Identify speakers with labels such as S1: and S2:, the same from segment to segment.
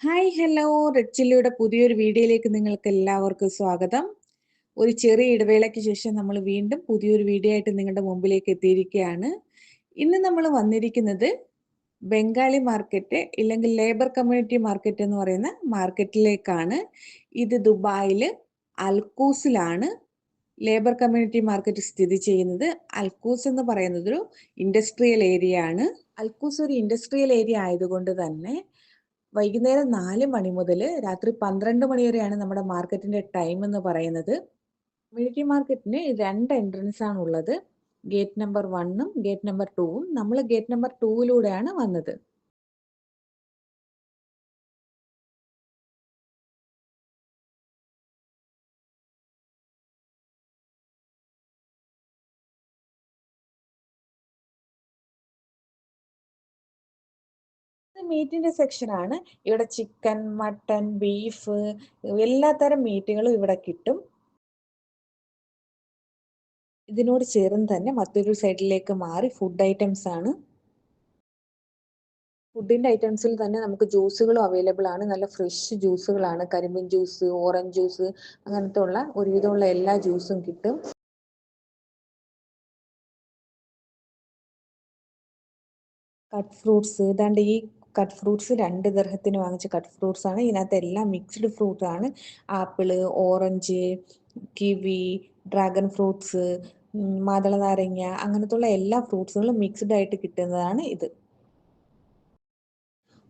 S1: Hi hello red ചില്ലിയുടെ പുതിയൊരു വീഡിയോയിലേക്ക് നിങ്ങൾക്ക് എല്ലാവർക്കും സ്വാഗതം. ഒരു ചെറിയ ഇടവേളയ്ക്ക് ശേഷം നമ്മൾ വീണ്ടും പുതിയൊരു വീഡിയോ ആയിട്ട് നിങ്ങളുടെ മുമ്പിലേക്ക് എത്തിയിരിക്കുകയാണ്. ഇന്ന് നമ്മൾ വന്നിരിക്കുന്നത് ബംഗാളി മാർക്കറ്റ് ഇല്ലെങ്കിൽ ലേബർ കമ്മ്യൂണിറ്റി മാർക്കറ്റ് എന്ന് പറയുന്ന മാർക്കറ്റിലേക്കാണ്. ഇത് ദുബായിൽ അൽക്കൂസിലാണ് ലേബർ കമ്മ്യൂണിറ്റി മാർക്കറ്റ് സ്ഥിതി ചെയ്യുന്നത്. അൽക്കൂസ് എന്ന് പറയുന്നത് ഒരു ഇൻഡസ്ട്രിയൽ ഏരിയ ആണ്. അൽക്കൂസ് ഒരു ഇൻഡസ്ട്രിയൽ ഏരിയ ആയതുകൊണ്ട് തന്നെ വൈകുന്നേരം 4 മണി മുതൽ രാത്രി 12 മണി വരെയാണ് നമ്മുടെ മാർക്കറ്റിന്റെ ടൈം എന്ന് പറയുന്നത്. കമ്മ്യൂണിറ്റി മാർക്കറ്റിന് 2 എൻട്രൻസ് ആണ് ഉള്ളത്. ഗേറ്റ് നമ്പർ 1ഉം ഗേറ്റ് നമ്പർ 2ഉം. നമ്മൾ ഗേറ്റ് നമ്പർ 2യിലൂടെയാണ് വന്നത്. മീറ്റിന്റെ സെക്ഷൻ ആണ്. ഇവിടെ ചിക്കൻ, മട്ടൺ, ബീഫ് എല്ലാത്തരം മീറ്റുകളും ഇവിടെ കിട്ടും. ഇതിനോട് ചേർന്ന് തന്നെ മറ്റൊരു സൈഡിലേക്ക് മാറി ഫുഡ് ഐറ്റംസ് ആണ്. ഫുഡിന്റെ ഐറ്റംസിൽ തന്നെ നമുക്ക് ജ്യൂസുകളും അവൈലബിൾ ആണ്. നല്ല ഫ്രഷ് ജ്യൂസുകളാണ്. കരിമ്പിൻ ജ്യൂസ്, ഓറഞ്ച് ജ്യൂസ്, അങ്ങനത്തെ ഉള്ള ഒരുവിധമുള്ള എല്ലാ ജ്യൂസും കിട്ടും. കട്ട് ഫ്രൂട്ട്സ്, ഇതാണ്ട് ഈ കട്ട് ഫ്രൂട്ട്സ് 2 ദിർഹത്തിന് വാങ്ങിച്ച കട്ട് ഫ്രൂട്ട്സ് ആണ്. ഇതിനകത്ത് എല്ലാം മിക്സ്ഡ് ഫ്രൂട്ട് ആണ്. Apple, orange, kiwi, dragon fruits, മാതള നാരങ്ങ, അങ്ങനത്തെ ഉള്ള എല്ലാ ഫ്രൂട്ട്സുകളും മിക്സ്ഡ് ആയിട്ട് കിട്ടുന്നതാണ് ഇത്.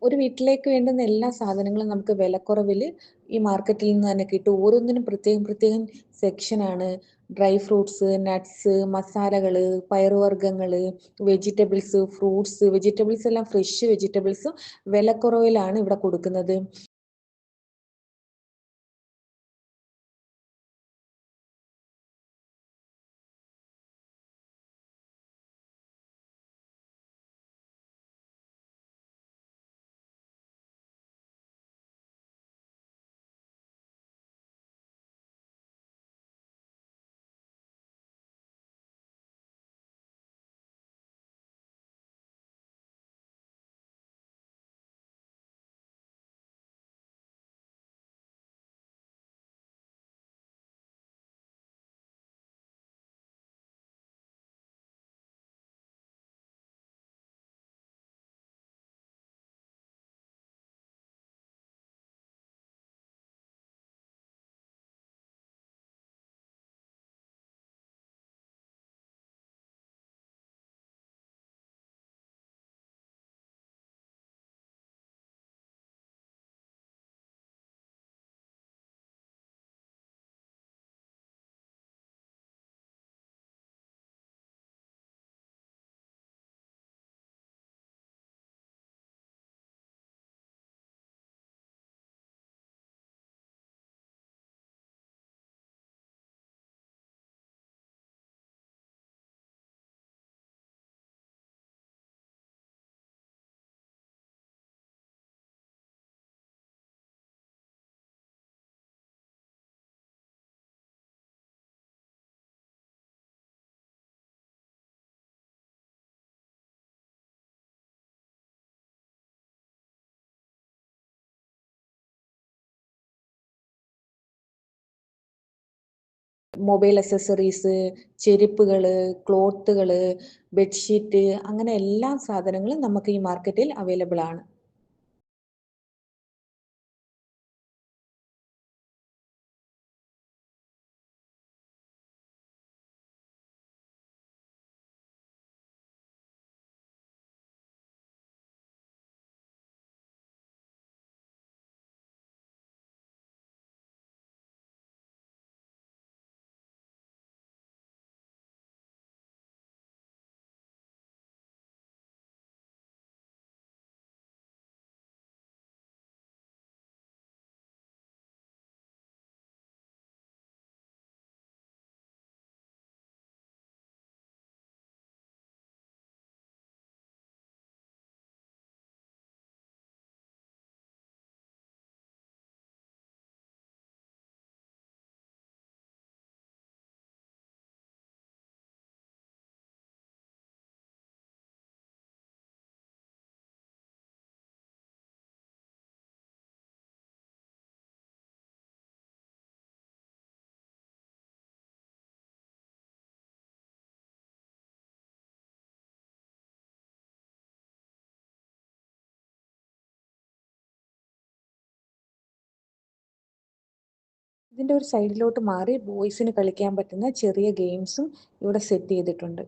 S1: ഒരു വീട്ടിലേക്ക് വേണ്ടുന്ന എല്ലാ സാധനങ്ങളും നമുക്ക് വിലക്കുറവിൽ ഈ മാർക്കറ്റിൽ നിന്ന് തന്നെ കിട്ടും. ഓരോന്നിനും പ്രത്യേകം പ്രത്യേകം സെക്ഷനാണ്. ഡ്രൈ ഫ്രൂട്ട്സ്, നട്ട്സ്, മസാലകള്, പയറുവർഗ്ഗങ്ങള്, വെജിറ്റബിൾസ്, ഫ്രൂട്ട്സ്, വെജിറ്റബിൾസ് എല്ലാം ഫ്രഷ് വെജിറ്റബിൾസും വിലക്കുറവിലാണ് ഇവിടെ കൊടുക്കുന്നത്. മൊബൈൽ അക്സസറീസ്, ചെരുപ്പുകള്, ക്ലോത്തുകള്, ബെഡ്ഷീറ്റ്, അങ്ങനെ എല്ലാ സാധനങ്ങളും നമുക്ക് ഈ മാർക്കറ്റിൽ അവൈലബിൾ ആണ്. ഇതിൻ്റെ ഒരു സൈഡിലോട്ട് മാറി ബോയ്സിന് കളിക്കാൻ പറ്റുന്ന ചെറിയ ഗെയിംസും ഇവിടെ സെറ്റ് ചെയ്തിട്ടുണ്ട്.